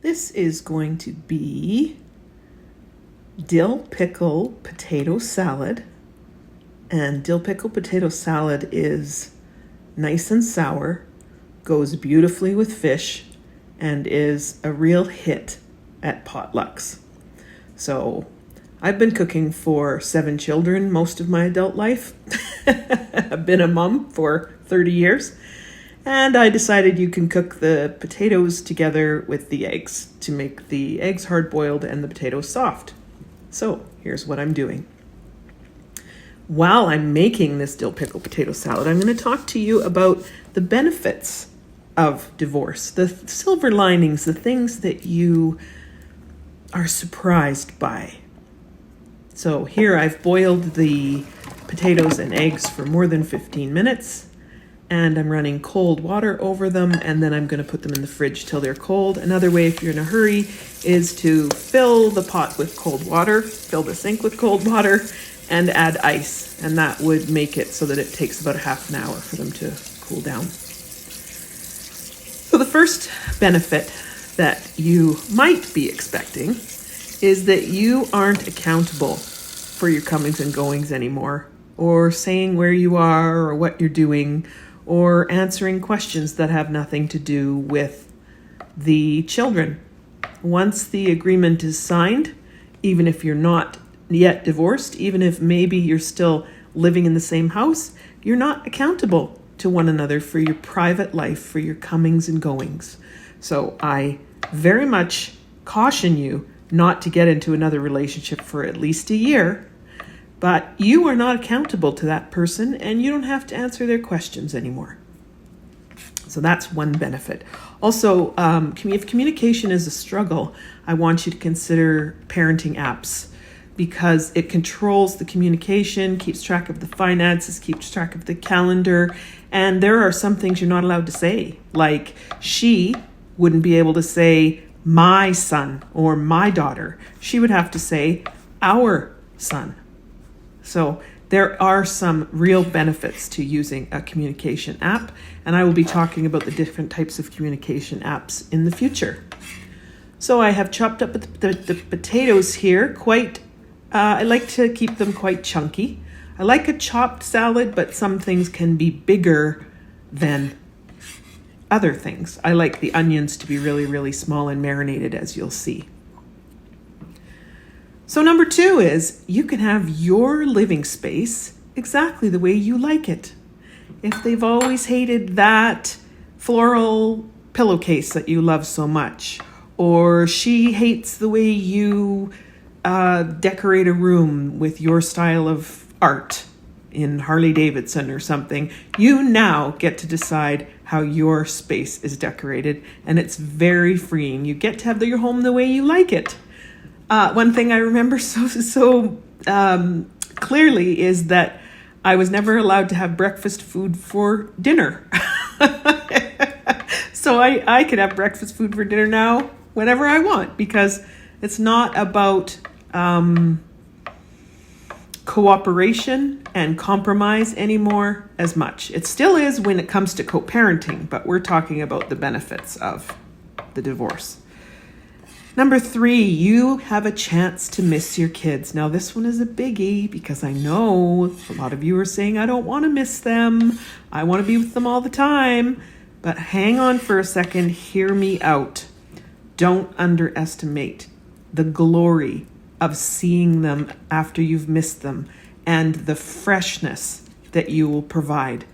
This is going to be Dill Pickle Potato Salad. And Dill Pickle Potato Salad is nice and sour, goes beautifully with fish, and is a real hit at potlucks. So I've been cooking for 7 children most of my adult life. I've been a mom for 30 years. And I decided you can cook the potatoes together with the eggs to make the eggs hard-boiled and the potatoes soft. So here's what I'm doing. While I'm making this dill pickle potato salad, I'm going to talk to you about the benefits of divorce, the silver linings, the things that you are surprised by. So here I've boiled the potatoes and eggs for more than 15 minutes. And I'm running cold water over them, and then I'm going to put them in the fridge till they're cold. Another way, if you're in a hurry, is to fill the pot with cold water, fill the sink with cold water, and add ice. And that would make it so that it takes about a half an hour for them to cool down. So the first benefit that you might be expecting is that you aren't accountable for your comings and goings anymore, or saying where you are or what you're doing, or answering questions that have nothing to do with the children. Once the agreement is signed, even if you're not yet divorced, even if maybe you're still living in the same house, you're not accountable to one another for your private life, for your comings and goings. So I very much caution you not to get into another relationship for at least a year. But you are not accountable to that person, and you don't have to answer their questions anymore. So that's one benefit. Also, if communication is a struggle, I want you to consider parenting apps, because it controls the communication, keeps track of the finances, keeps track of the calendar, and there are some things you're not allowed to say. Like, she wouldn't be able to say my son or my daughter. She would have to say our son. So there are some real benefits to using a communication app, and I will be talking about the different types of communication apps in the future. So I have chopped up the potatoes here I like to keep them quite chunky. I like a chopped salad, but some things can be bigger than other things. I like the onions to be really, really small and marinated, as you'll see. So number 2 is you can have your living space exactly the way you like it. If they've always hated that floral pillowcase that you love so much, or she hates the way you decorate a room with your style of art in Harley Davidson or something, you now get to decide how your space is decorated, and it's very freeing. You get to have your home the way you like it. One thing I remember so clearly is that I was never allowed to have breakfast food for dinner. So I could have breakfast food for dinner now whenever I want, because it's not about cooperation and compromise anymore as much. It still is when it comes to co-parenting, but we're talking about the benefits of the divorce. Number 3, you have a chance to miss your kids. Now, this one is a biggie, because I know a lot of you are saying, I don't want to miss them. I want to be with them all the time. But hang on for a second. Hear me out. Don't underestimate the glory of seeing them after you've missed them, and the freshness that you will provide.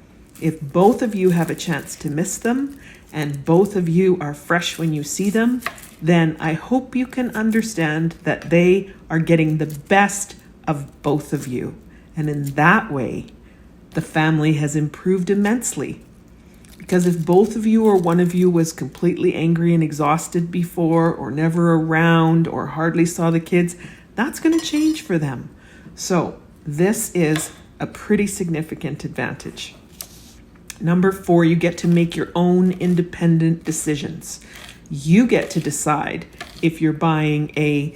If both of you have a chance to miss them, and both of you are fresh when you see them, then I hope you can understand that they are getting the best of both of you. And in that way, the family has improved immensely. Because if both of you or one of you was completely angry and exhausted before, or never around, or hardly saw the kids, that's going to change for them. So this is a pretty significant advantage. Number 4, you get to make your own independent decisions. You get to decide if you're buying a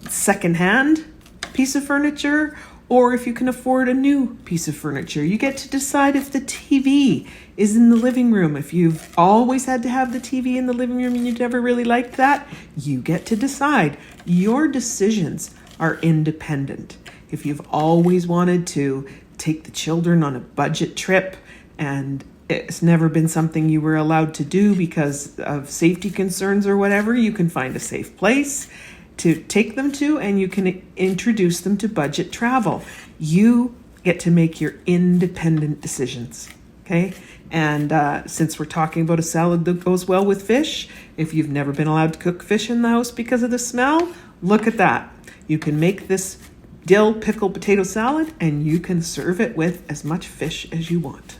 secondhand piece of furniture, or if you can afford a new piece of furniture. You get to decide if the TV is in the living room. If you've always had to have the TV in the living room and you never really liked that, you get to decide. Your decisions are independent. If you've always wanted to take the children on a budget trip and it's never been something you were allowed to do because of safety concerns or whatever, you can find a safe place to take them to, and you can introduce them to budget travel. You get to make your independent decisions, okay? And since we're talking about a salad that goes well with fish, if you've never been allowed to cook fish in the house because of the smell, look at that. You can make this dill pickle potato salad and you can serve it with as much fish as you want,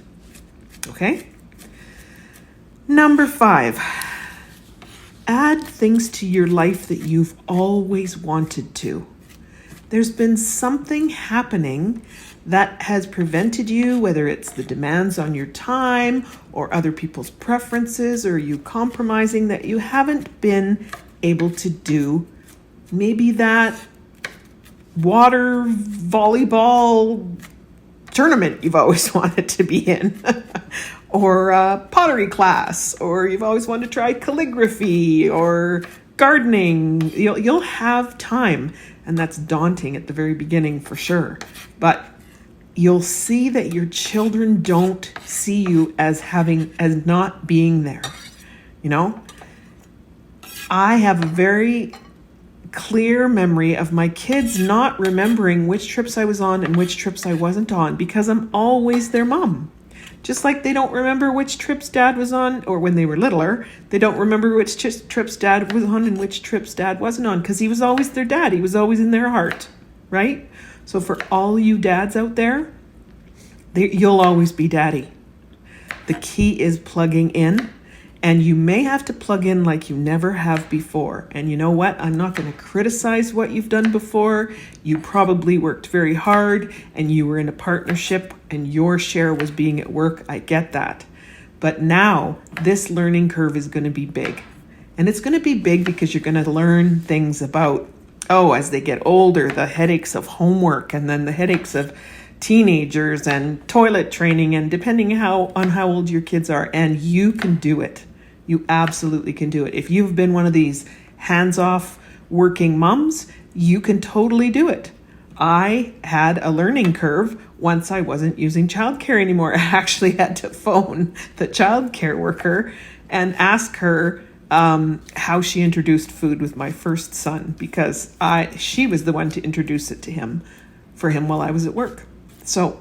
okay? Number 5. Add things to your life that you've always wanted to. There's been something happening that has prevented you, whether it's the demands on your time or other people's preferences or you compromising, that you haven't been able to do. Maybe that water volleyball tournament you've always wanted to be in. Or pottery class, or you've always wanted to try calligraphy or gardening. You'll have time, and that's daunting at the very beginning for sure. But you'll see that your children don't see you as not being there. You know, I have a very clear memory of my kids not remembering which trips I was on and which trips I wasn't on because I'm always their mom. Just like they don't remember which trips dad was on, or when they were littler, they don't remember which trips dad was on and which trips dad wasn't on, because he was always their dad. He was always in their heart, right? So for all you dads out there, you'll always be daddy. The key is plugging in, and you may have to plug in like you never have before. And you know what? I'm not going to criticize what you've done before. You probably worked very hard and you were in a partnership and your share was being at work. I get that. But now this learning curve is going to be big. And it's going to be big because you're going to learn things about, as they get older, the headaches of homework and then the headaches of teenagers and toilet training, and depending on how old your kids are. And you can do it. You absolutely can do it. If you've been one of these hands-off working mums, you can totally do it. I had a learning curve once I wasn't using childcare anymore. I actually had to phone the childcare worker and ask her how she introduced food with my first son, because she was the one to introduce it to him for him while I was at work. So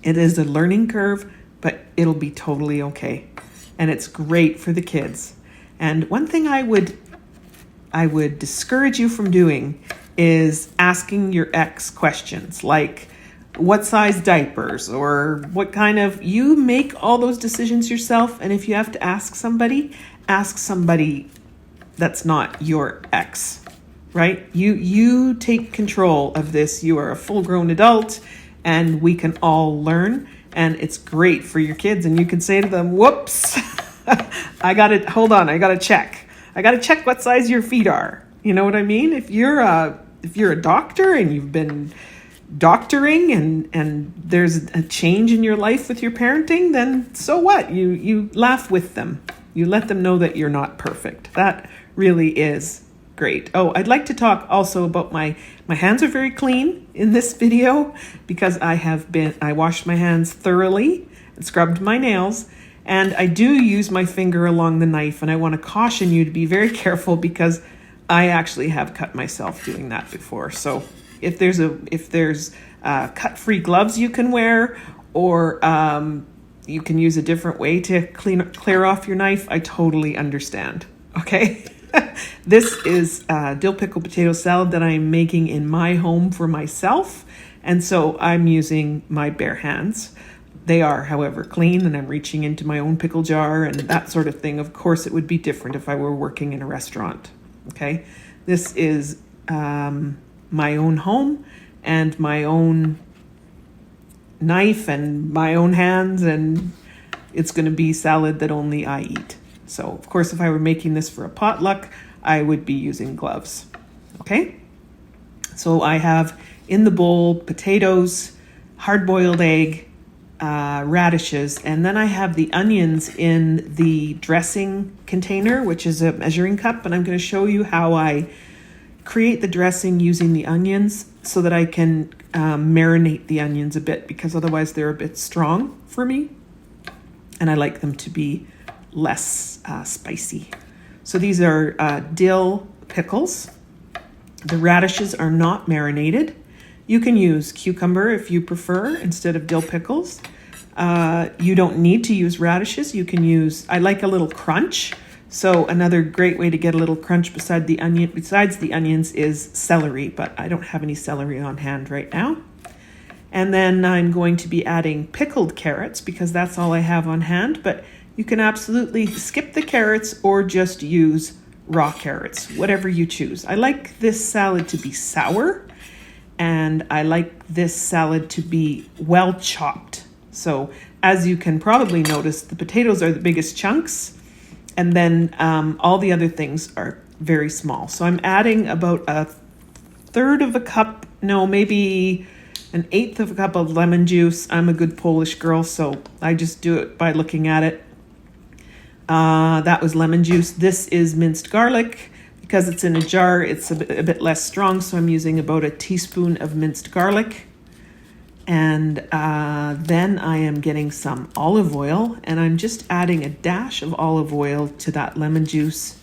it is a learning curve, but it'll be totally okay. And it's great for the kids. And one thing I would discourage you from doing is asking your ex questions like what size diapers or what kind of, you make all those decisions yourself. And if you have to ask somebody that's not your ex, right? You take control of this. You are a full-grown adult and we can all learn. And it's great for your kids. And you can say to them, whoops, I got to check what size your feet are. You know what I mean? If you're a doctor and you've been doctoring and there's a change in your life with your parenting, then so what? You laugh with them. You let them know that you're not perfect. That really is great. Oh, I'd like to talk also about my hands are very clean in this video because I washed my hands thoroughly and scrubbed my nails, and I do use my finger along the knife, and I want to caution you to be very careful because I actually have cut myself doing that before. So if there's cut-free gloves you can wear, or you can use a different way to clear off your knife, I totally understand. Okay. This is dill pickle potato salad that I'm making in my home for myself. And so I'm using my bare hands. They are, however, clean, and I'm reaching into my own pickle jar and that sort of thing. Of course, it would be different if I were working in a restaurant. Okay. This is my own home and my own knife and my own hands, and it's going to be salad that only I eat. So, of course, if I were making this for a potluck, I would be using gloves. Okay? So I have in the bowl, potatoes, hard-boiled egg, radishes, and then I have the onions in the dressing container, which is a measuring cup, and I'm going to show you how I create the dressing using the onions so that I can marinate the onions a bit, because otherwise they're a bit strong for me, and I like them to be less spicy. So these are dill pickles. The radishes are not marinated. You can use cucumber if you prefer instead of dill pickles. You don't need to use radishes. You can use, I like a little crunch. So another great way to get a little crunch besides the onions is celery, but I don't have any celery on hand right now. And then I'm going to be adding pickled carrots because that's all I have on hand, but you can absolutely skip the carrots or just use raw carrots, whatever you choose. I like this salad to be sour, and I like this salad to be well chopped. So as you can probably notice, the potatoes are the biggest chunks, and then all the other things are very small. So I'm adding about a third of a cup, no, maybe an eighth of a cup of lemon juice. I'm a good Polish girl, so I just do it by looking at it. That was lemon juice. This is minced garlic. Because it's in a jar, it's a bit less strong, so I'm using about a teaspoon of minced garlic. And then I am getting some olive oil, and I'm just adding a dash of olive oil to that lemon juice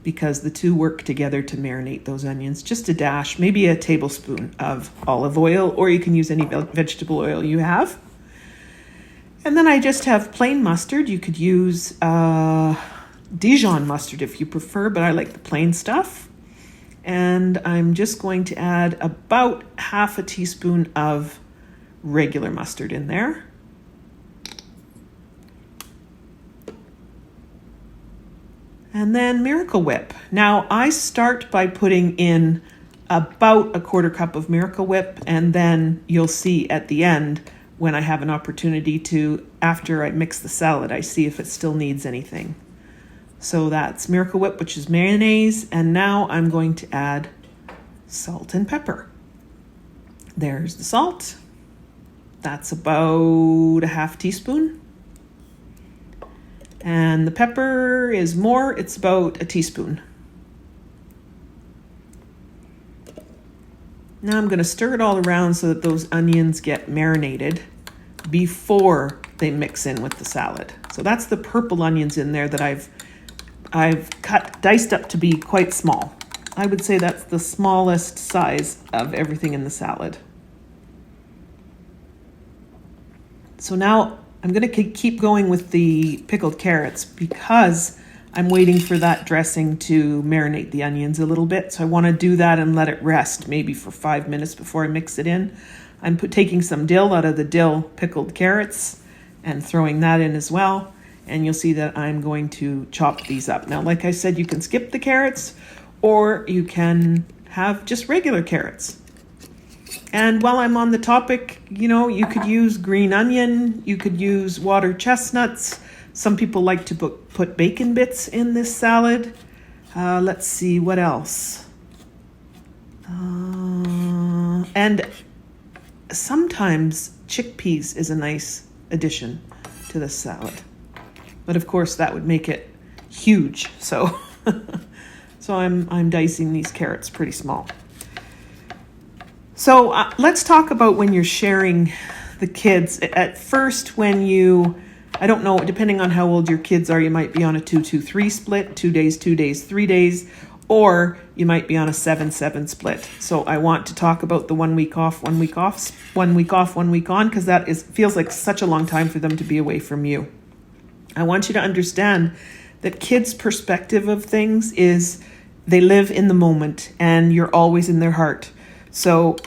because the two work together to marinate those onions. Just a dash, maybe a tablespoon of olive oil, or you can use any vegetable oil you have. And then I just have plain mustard. You could use Dijon mustard if you prefer, but I like the plain stuff. And I'm just going to add about half a teaspoon of regular mustard in there. And then Miracle Whip. Now I start by putting in about a quarter cup of Miracle Whip, and then you'll see at the end when I have an opportunity to, after I mix the salad, I see if it still needs anything. So that's Miracle Whip, which is mayonnaise, and now I'm going to add salt and pepper. There's the salt. That's about a half teaspoon. And the pepper is more, it's about a teaspoon. Now I'm going to stir it all around so that those onions get marinated before they mix in with the salad. So that's the purple onions in there that I've diced up to be quite small. I would say that's the smallest size of everything in the salad. So now I'm going to keep going with the pickled carrots because I'm waiting for that dressing to marinate the onions a little bit. So I want to do that and let it rest maybe for 5 minutes before I mix it in. I'm taking some dill out of the dill pickled carrots and throwing that in as well. And you'll see that I'm going to chop these up. Now, like I said, you can skip the carrots or you can have just regular carrots. And while I'm on the topic, you could use green onion, you could use water chestnuts. Some people like to put bacon bits in this salad. Let's see, what else? And sometimes chickpeas is a nice addition to this salad. But of course, that would make it huge. So, so I'm dicing these carrots pretty small. So let's talk about when you're sharing the kids. At first, I don't know, depending on how old your kids are, you might be on a 2-2-3 split, 2 days, 2 days, 3 days, or you might be on a 7-7 split. So I want to talk about the 1 week off, 1 week off, 1 week off, 1 week on, because that feels like such a long time for them to be away from you. I want you to understand that kids' perspective of things is they live in the moment and you're always in their heart. So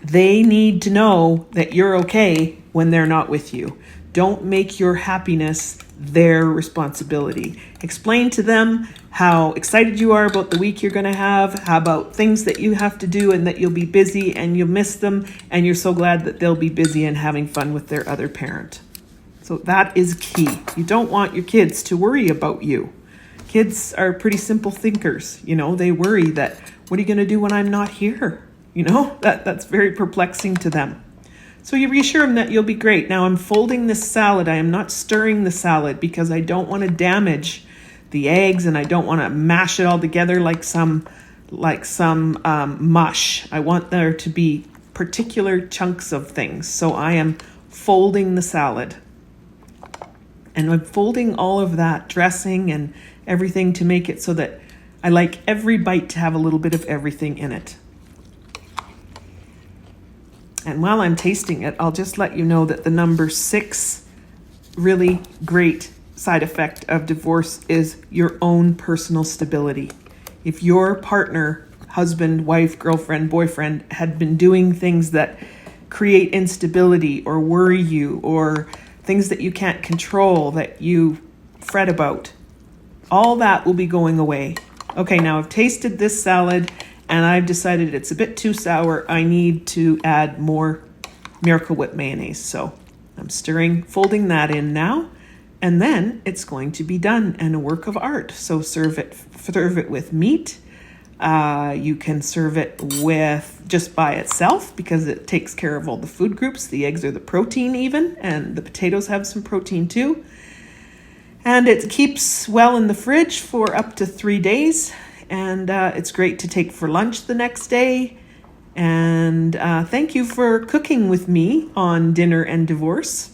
they need to know that you're okay when they're not with you. Don't make your happiness their responsibility. Explain to them how excited you are about the week you're going to have, how about things that you have to do and that you'll be busy and you'll miss them, and you're so glad that they'll be busy and having fun with their other parent. So that is key. You don't want your kids to worry about you. Kids are pretty simple thinkers. They worry that, what are you going to do when I'm not here? That's very perplexing to them. So you reassure them that you'll be great. Now I'm folding this salad. I am not stirring the salad because I don't want to damage the eggs, and I don't want to mash it all together like some mush. I want there to be particular chunks of things. So I am folding the salad. And I'm folding all of that dressing and everything to make it so that I like every bite to have a little bit of everything in it. And while I'm tasting it, I'll just let you know that the number 6 really great side effect of divorce is your own personal stability. If your partner, husband, wife, girlfriend, boyfriend, had been doing things that create instability or worry you, or things that you can't control that you fret about, all that will be going away. Okay, now I've tasted this salad and I've decided it's a bit too sour. I need to add more Miracle Whip mayonnaise. So I'm folding that in now, and then it's going to be done and a work of art. So serve it with meat. You can serve it with just by itself because it takes care of all the food groups. The eggs are the protein even, and the potatoes have some protein too. And it keeps well in the fridge for up to 3 days. And it's great to take for lunch the next day. And thank you for cooking with me on Dinner and Divorce.